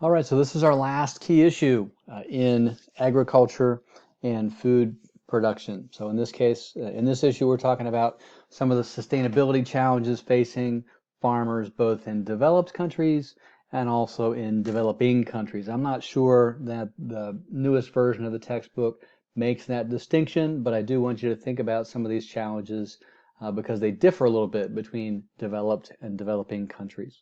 All right, so this is our last key issue in agriculture and food production. So in this case, in this issue, we're talking about some of the sustainability challenges facing farmers both in developed countries and also in developing countries. I'm not sure that the newest version of the textbook makes that distinction, but I do want you to think about some of these challenges because they differ a little bit between developed and developing countries.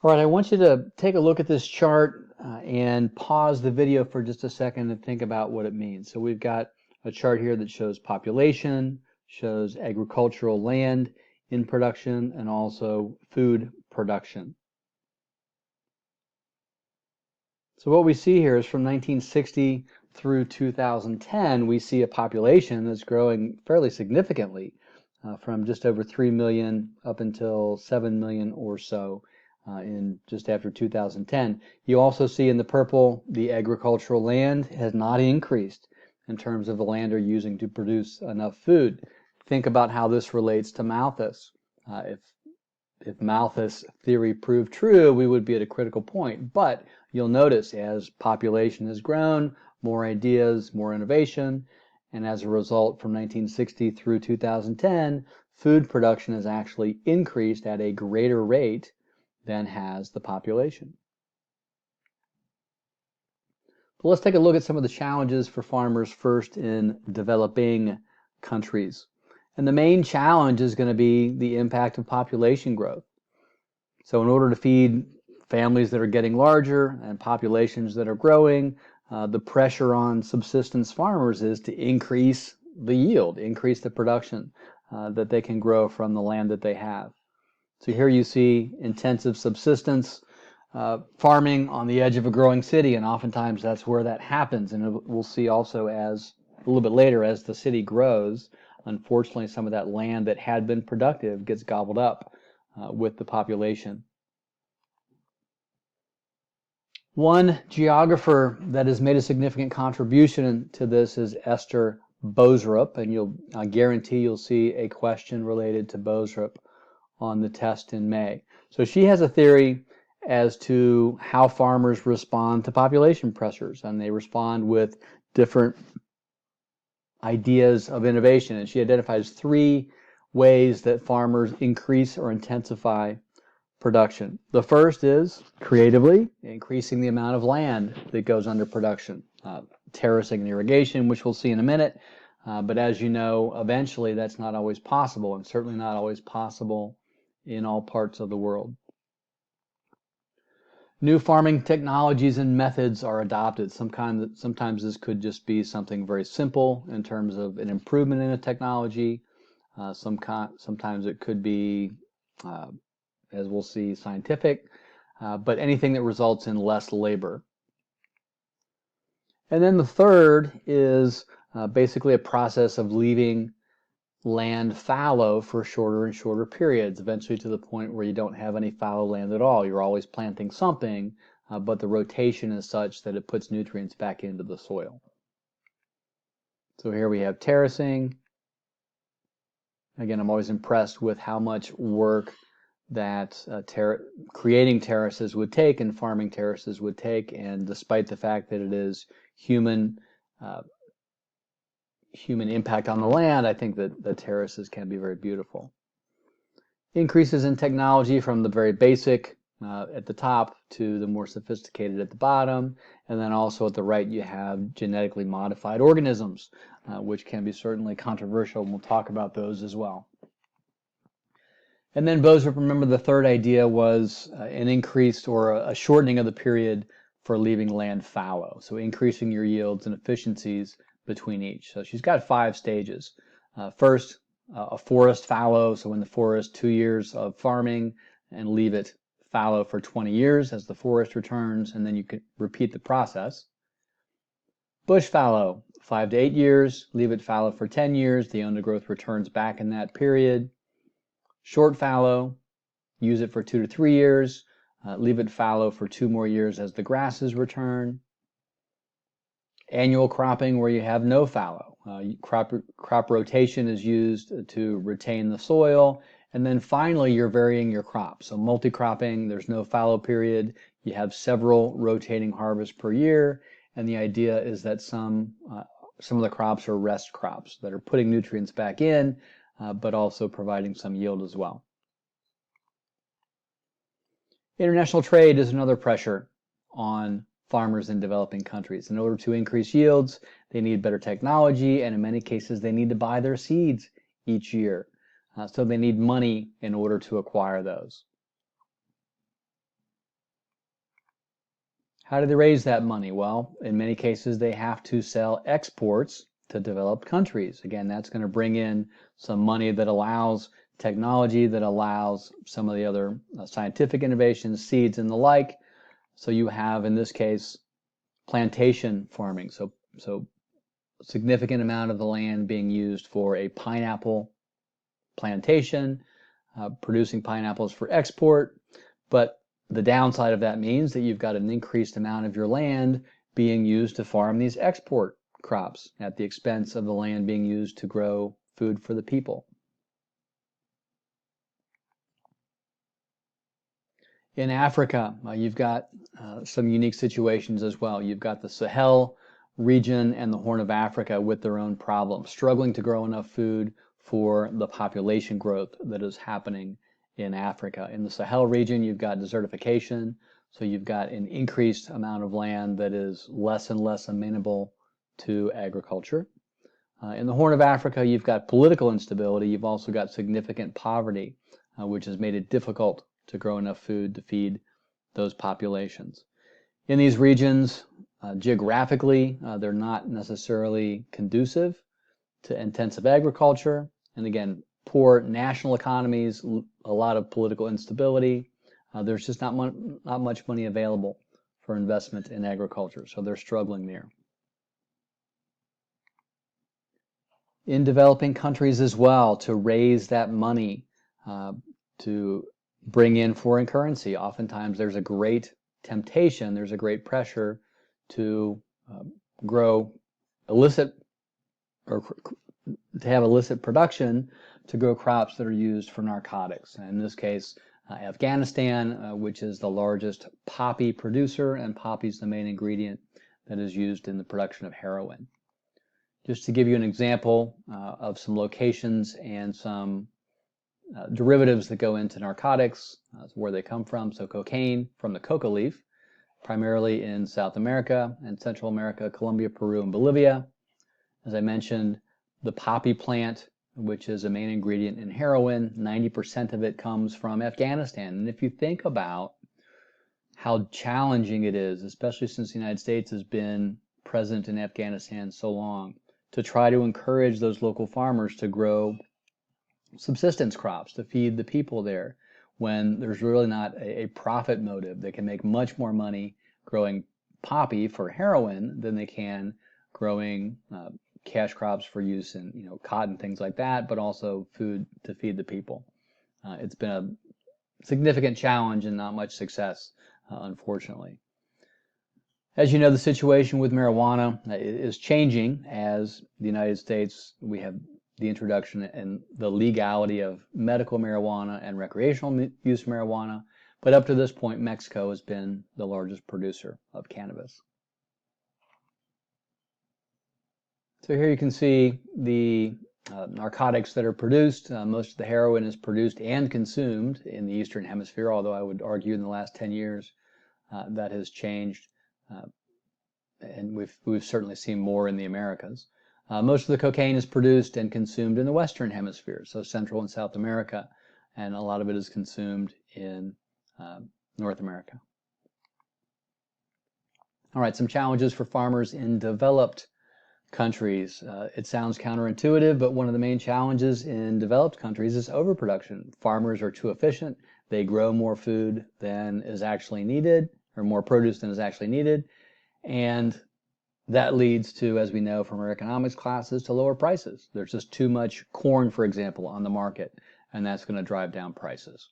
All right, I want you to take a look at this chart and pause the video for just a second and think about what it means. So we've got a chart here that shows population, shows agricultural land in production, and also food production. So what we see here is from 1960 through 2010, we see a population that's growing fairly significantly from just over 3 million up until 7 million or so in just after 2010. You also see in the purple the agricultural land has not increased in terms of the land they're using to produce enough food. Think about how this relates to Malthus. If Malthus' theory proved true, we would be at a critical point. But you'll notice as population has grown, more ideas, more innovation, and as a result, from 1960 through 2010, food production has actually increased at a greater rate than has the population. But let's take a look at some of the challenges for farmers first in developing countries. And the main challenge is going to be the impact of population growth. So in order to feed families that are getting larger and populations that are growing, the pressure on subsistence farmers is to increase the yield, increase the production that they can grow from the land that they have. So here you see intensive subsistence farming on the edge of a growing city, and oftentimes that's where that happens. And we'll see also as a little bit later as the city grows, unfortunately some of that land that had been productive gets gobbled up with the population. One geographer that has made a significant contribution to this is Esther Boserup, and I guarantee you'll see a question related to Boserup on the test in May. So she has a theory as to how farmers respond to population pressures, and they respond with different ideas of innovation. And she identifies 3 ways that farmers increase or intensify production. The first is creatively increasing the amount of land that goes under production. Terracing and irrigation, which we'll see in a minute. But as you know, eventually that's not always possible, and certainly not always possible in all parts of the world. New farming technologies and methods are adopted. Sometimes this could just be something very simple in terms of an improvement in a technology. Sometimes it could be, as we'll see, scientific, but anything that results in less labor. And then the third is basically a process of leaving land fallow for shorter and shorter periods, eventually to the point where you don't have any fallow land at all. You're always planting something, but the rotation is such that it puts nutrients back into the soil. So here we have terracing. Again, I'm always impressed with how much work that creating terraces would take and farming terraces would take, and despite the fact that it is human impact on the land, I think that the terraces can be very beautiful. Increases in technology from the very basic at the top to the more sophisticated at the bottom, and then also at the right you have genetically modified organisms, which can be certainly controversial, and we'll talk about those as well. And then Boserup, remember the third idea was an increased or a shortening of the period for leaving land fallow, so increasing your yields and efficiencies between each. So she's got 5 stages. First, a forest fallow, so in the forest 2 years of farming and leave it fallow for 20 years as the forest returns, and then you could repeat the process. Bush fallow, 5 to 8 years, leave it fallow for 10 years, the undergrowth returns back in that period. Short fallow, use it for 2 to 3 years, leave it fallow for 2 more years as the grasses return. Annual cropping where you have no fallow. Crop rotation is used to retain the soil, And then finally, you're varying your crops. So multi-cropping, there's no fallow period. You have several rotating harvests per year. And the idea is that some of the crops are rest crops that are putting nutrients back in, but also providing some yield as well. International trade is another pressure on farmers in developing countries. In order to increase yields, they need better technology, and in many cases, they need to buy their seeds each year. So they need money in order to acquire those. How do they raise that money? Well, in many cases, they have to sell exports to developed countries. Again, that's going to bring in some money that allows technology, that allows some of the other scientific innovations, seeds and the like. So you have, in this case, plantation farming. So a significant amount of the land being used for a pineapple plantation, producing pineapples for export. But the downside of that means that you've got an increased amount of your land being used to farm these export crops at the expense of the land being used to grow food for the people. In Africa, you've got some unique situations as well. You've got the Sahel region and the Horn of Africa with their own problems, struggling to grow enough food for the population growth that is happening in Africa. In the Sahel region, you've got desertification, so you've got an increased amount of land that is less and less amenable to agriculture. In the Horn of Africa, you've got political instability. You've also got significant poverty, which has made it difficult to grow enough food to feed those populations. In these regions, geographically, they're not necessarily conducive to intensive agriculture. And again, poor national economies, a lot of political instability. There's just not much money available for investment in agriculture, so they're struggling there. In developing countries as well, to raise that money to bring in foreign currency, oftentimes there's a great temptation, there's a great pressure to grow illicit or to have illicit production to grow crops that are used for narcotics. And in this case, Afghanistan, which is the largest poppy producer, and poppy is the main ingredient that is used in the production of heroin. Just to give you an example of some locations and some derivatives that go into narcotics, where they come from. So cocaine from the coca leaf, primarily in South America and Central America, Colombia, Peru, and Bolivia. As I mentioned, the poppy plant, which is a main ingredient in heroin, 90% of it comes from Afghanistan. And if you think about how challenging it is, especially since the United States has been present in Afghanistan so long, to try to encourage those local farmers to grow subsistence crops to feed the people there, when there's really not a profit motive. They can make much more money growing poppy for heroin than they can growing cash crops for use in cotton, things like that, but also food to feed the people. It's been a significant challenge and not much success, unfortunately. As you know, the situation with marijuana is changing. As the United States, we have the introduction and the legality of medical marijuana and recreational use marijuana. But up to this point, Mexico has been the largest producer of cannabis. So here you can see the narcotics that are produced. Most of the heroin is produced and consumed in the Eastern Hemisphere, although I would argue in the last 10 years that has changed. And we've certainly seen more in the Americas. Most of the cocaine is produced and consumed in the Western Hemisphere, so Central and South America, and a lot of it is consumed in North America. All right, some challenges for farmers in developed countries. It sounds counterintuitive, but one of the main challenges in developed countries is overproduction. Farmers are too efficient. They grow more food than is actually needed, or more produce than is actually needed, and that leads to, as we know from our economics classes, to lower prices. There's just too much corn, for example, on the market, and that's going to drive down prices.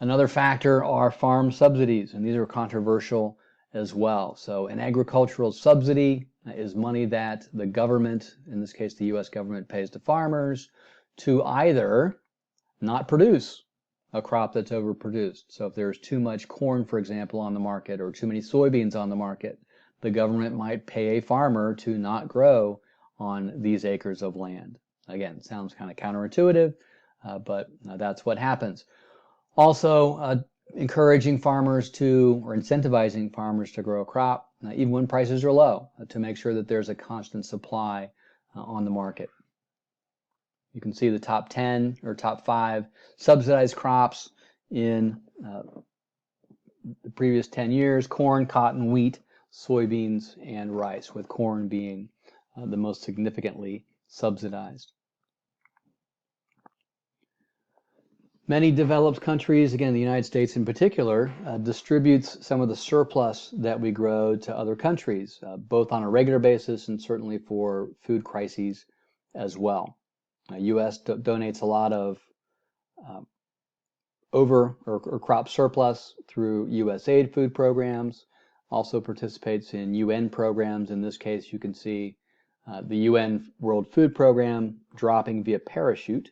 Another factor are farm subsidies, and these are controversial as well. So an agricultural subsidy is money that the government, in this case the U.S. government, pays to farmers to either not produce a crop that's overproduced. So if there's too much corn, for example, on the market or too many soybeans on the market, the government might pay a farmer to not grow on these acres of land. Again, sounds kind of counterintuitive, but that's what happens. Also, encouraging farmers to, or incentivizing farmers to grow a crop, even when prices are low, to make sure that there's a constant supply on the market. You can see the top 10 or top 5 subsidized crops in the previous 10 years: corn, cotton, wheat, soybeans, and rice, with corn being the most significantly subsidized. Many developed countries, again, the United States in particular, distributes some of the surplus that we grow to other countries, both on a regular basis and certainly for food crises as well. U.S. donates a lot of or crop surplus through USAID food programs, also participates in UN programs. In this case, you can see the UN World Food Program dropping via parachute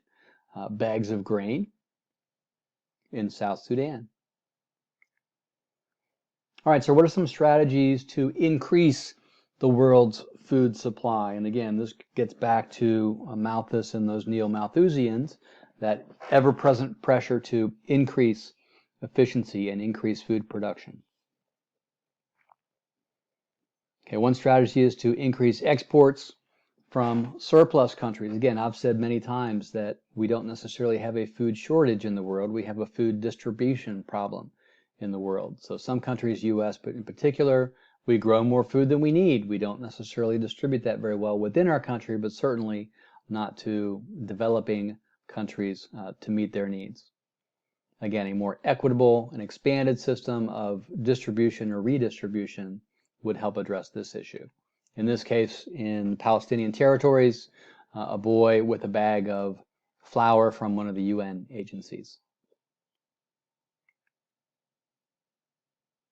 bags of grain in South Sudan. All right, so what are some strategies to increase the world's food supply? And again, this gets back to Malthus and those neo-Malthusians, that ever-present pressure to increase efficiency and increase food production. Okay, one strategy is to increase exports from surplus countries. Again, I've said many times that we don't necessarily have a food shortage in the world. We have a food distribution problem in the world. So some countries, U.S. but in particular, we grow more food than we need. We don't necessarily distribute that very well within our country, but certainly not to developing countries to meet their needs. Again, a more equitable and expanded system of distribution or redistribution would help address this issue. In this case, in Palestinian territories, a boy with a bag of flour from one of the UN agencies.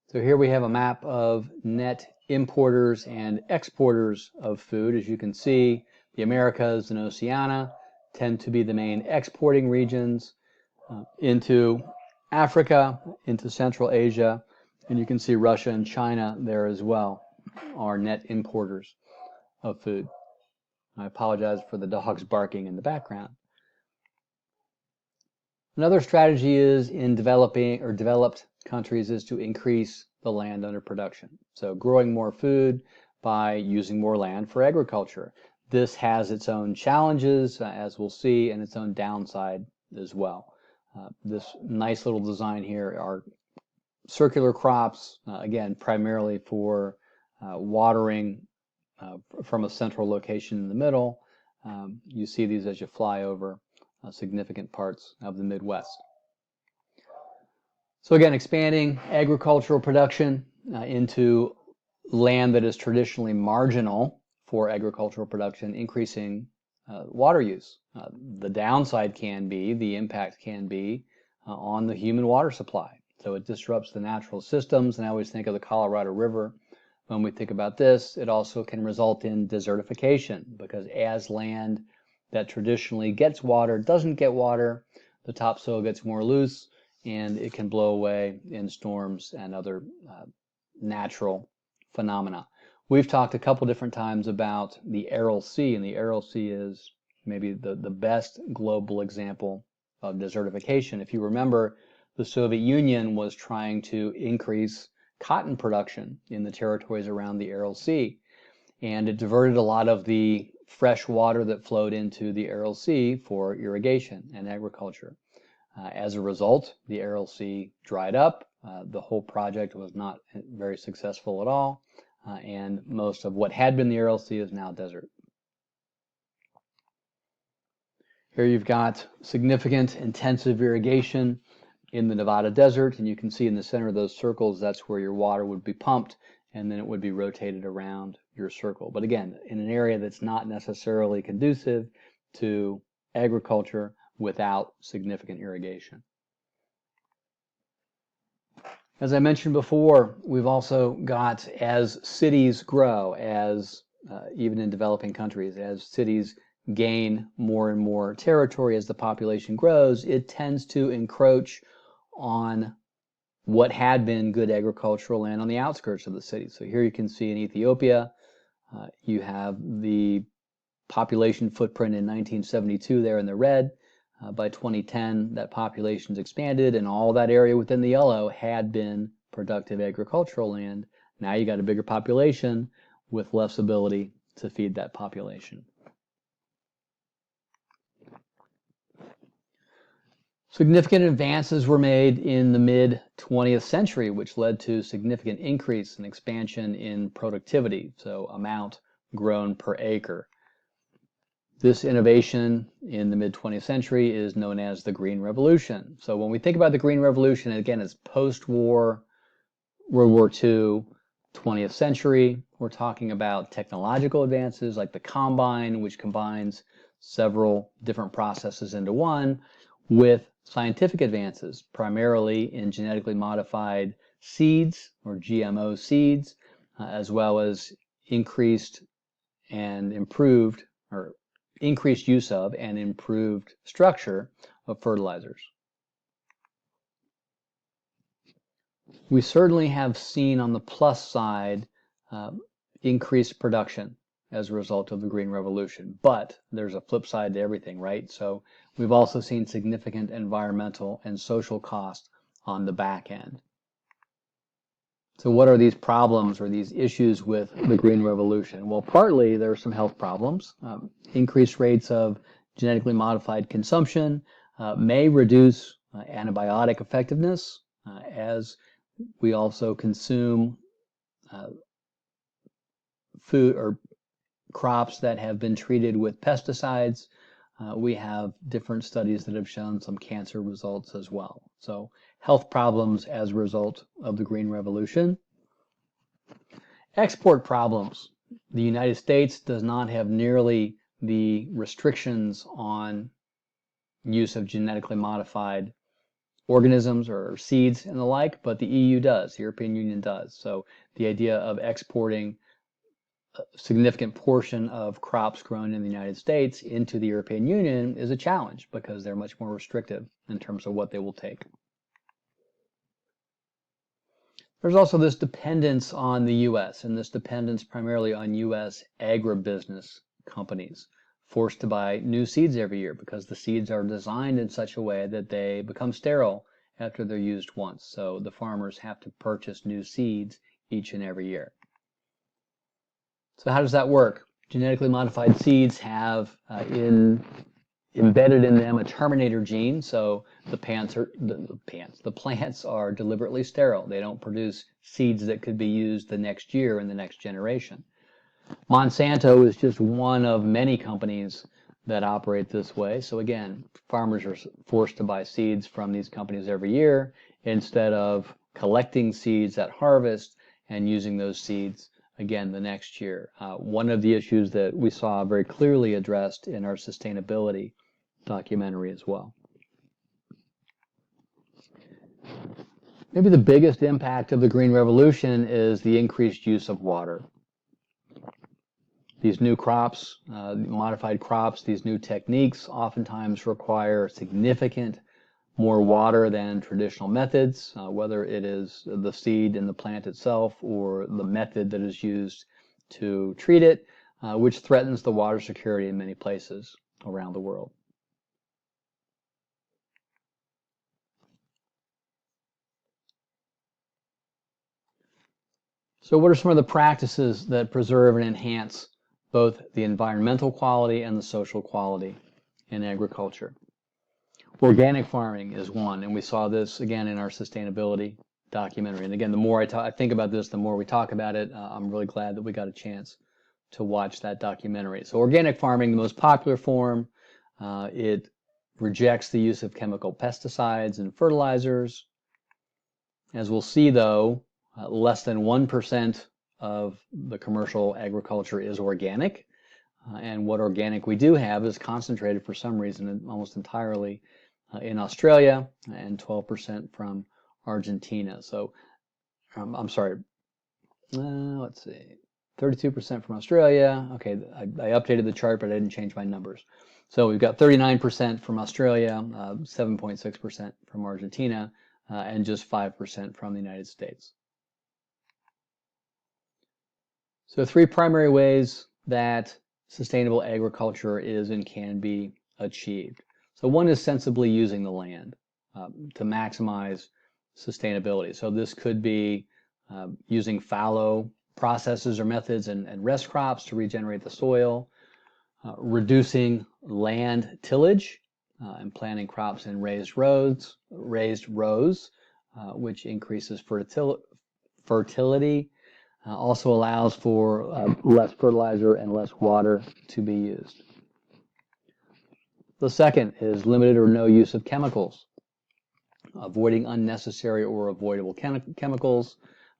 So here we have a map of net importers and exporters of food. As you can see, the Americas and Oceania tend to be the main exporting regions into Africa, into Central Asia, and you can see Russia and China there as well are net importers of food. I apologize for the dogs barking in the background. Another strategy is in developing or developed countries is to increase the land under production. So growing more food by using more land for agriculture. This has its own challenges, as we'll see, and its own downside as well. This nice little design here are circular crops, again, primarily for watering from a central location in the middle. You see these as you fly over significant parts of the Midwest. So again, expanding agricultural production into land that is traditionally marginal for agricultural production, increasing water use. The downside can be, the impact can be on the human water supply. So it disrupts the natural systems, and I always think of the Colorado River when we think about this. It also can result in desertification, because as land that traditionally gets water doesn't get water, the topsoil gets more loose, and it can blow away in storms and other natural phenomena. We've talked a couple different times about the Aral Sea, and the Aral Sea is maybe the best global example of desertification. If you remember, the Soviet Union was trying to increase cotton production in the territories around the Aral Sea, and it diverted a lot of the fresh water that flowed into the Aral Sea for irrigation and agriculture. As a result, the Aral Sea dried up. The whole project was not very successful at all, and most of what had been the Aral Sea is now desert. Here you've got significant intensive irrigation in the Nevada desert, and you can see in the center of those circles, that's where your water would be pumped, and then it would be rotated around your circle. But again, in an area that's not necessarily conducive to agriculture without significant irrigation. As I mentioned before, we've also got, as cities grow, as even in developing countries, as cities gain more and more territory as the population grows, it tends to encroach on what had been good agricultural land on the outskirts of the city. So here you can see in Ethiopia, you have the population footprint in 1972 there in the red. By 2010, that population's expanded, and all that area within the yellow had been productive agricultural land. Now you got a bigger population with less ability to feed that population. Significant advances were made in the mid-20th century, which led to significant increase and expansion in productivity, so amount grown per acre. This innovation in the mid-20th century is known as the Green Revolution. So when we think about the Green Revolution, again, it's post-war, World War II, 20th century. We're talking about technological advances like the combine, which combines several different processes into one, with scientific advances, primarily in genetically modified seeds or GMO seeds, as well as increased use of and improved structure of fertilizers. We certainly have seen on the plus side increased production as a result of the Green Revolution, but there's a flip side to everything, right? So we've also seen significant environmental and social costs on the back end. So what are these problems or these issues with the Green Revolution? Well, partly there are some health problems. Increased rates of genetically modified consumption may reduce antibiotic effectiveness as we also consume food or crops that have been treated with pesticides. We have different studies that have shown some cancer results as well. So health problems as a result of the Green Revolution. Export problems. The United States does not have nearly the restrictions on use of genetically modified organisms or seeds and the like, but the EU does, the European Union does. So the idea of exporting a significant portion of crops grown in the United States into the European Union is a challenge because they're much more restrictive in terms of what they will take. There's also this dependence on the U.S., and this dependence primarily on U.S. agribusiness companies, forced to buy new seeds every year because the seeds are designed in such a way that they become sterile after they're used once. So the farmers have to purchase new seeds each and every year. So how does that work? Genetically modified seeds have embedded in them a terminator gene, so the plants are deliberately sterile. They don't produce seeds that could be used the next year in the next generation. Monsanto is just one of many companies that operate this way. So again, farmers are forced to buy seeds from these companies every year instead of collecting seeds at harvest and using those seeds again the next year. One of the issues that we saw very clearly addressed in our sustainability documentary as well. Maybe the biggest impact of the Green Revolution is the increased use of water. These new crops, modified crops, these new techniques oftentimes require significant more water than traditional methods, whether it is the seed in the plant itself or the method that is used to treat it, which threatens the water security in many places around the world. So what are some of the practices that preserve and enhance both the environmental quality and the social quality in agriculture? Organic farming is one, and we saw this again in our sustainability documentary. And again, the more I think about this, the more we talk about it. I'm really glad that we got a chance to watch that documentary. So organic farming, the most popular form, it rejects the use of chemical pesticides and fertilizers. As we'll see though, less than 1% of the commercial agriculture is organic. And what organic we do have is concentrated for some reason almost entirely in Australia and 12% from Argentina. So, I'm sorry, let's see, 32% from Australia. Okay, I updated the chart, but I didn't change my numbers. So we've got 39% from Australia, 7.6% from Argentina, and just 5% from the United States. So 3 primary ways that sustainable agriculture is and can be achieved. So one is sensibly using the land to maximize sustainability. So this could be using fallow processes or methods and rest crops to regenerate the soil, reducing land tillage and planting crops in raised rows, which increases fertility. Also allows for less fertilizer and less water to be used. The second is limited or no use of chemicals, avoiding unnecessary or avoidable chemicals.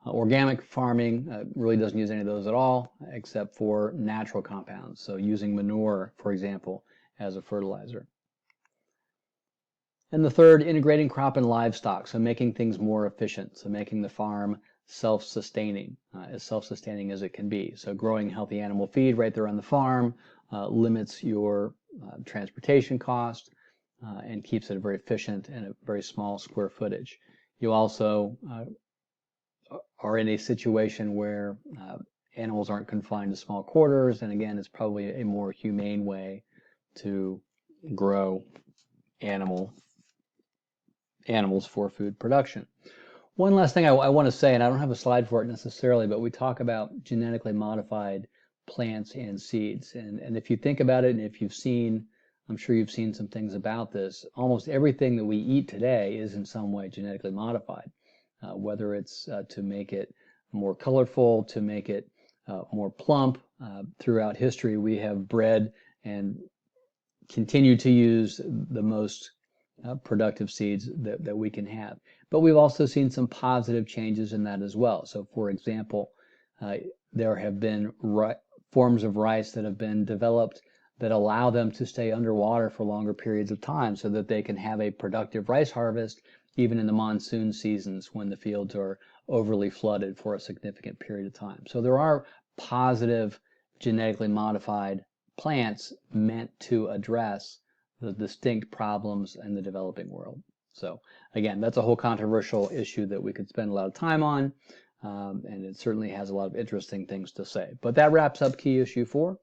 Organic farming really doesn't use any of those at all, except for natural compounds. So using manure, for example, as a fertilizer. And the third, integrating crop and livestock, so making things more efficient, so making the farm self-sustaining, as self-sustaining as it can be. So growing healthy animal feed right there on the farm limits your transportation cost and keeps it very efficient and a very small square footage. You also are in a situation where animals aren't confined to small quarters, and again, it's probably a more humane way to grow animals for food production. One last thing I want to say, and I don't have a slide for it necessarily, but we talk about genetically modified plants and seeds. And if you think about it, and if you've seen, I'm sure you've seen some things about this, almost everything that we eat today is in some way genetically modified, whether it's to make it more colorful, to make it more plump. Throughout history, we have bred and continue to use the most productive seeds that we can have. But we've also seen some positive changes in that as well. So for example, there have been forms of rice that have been developed that allow them to stay underwater for longer periods of time so that they can have a productive rice harvest even in the monsoon seasons when the fields are overly flooded for a significant period of time. So there are positive genetically modified plants meant to address the distinct problems in the developing world. So again, that's a whole controversial issue that we could spend a lot of time on, and it certainly has a lot of interesting things to say. But that wraps up key issue 4.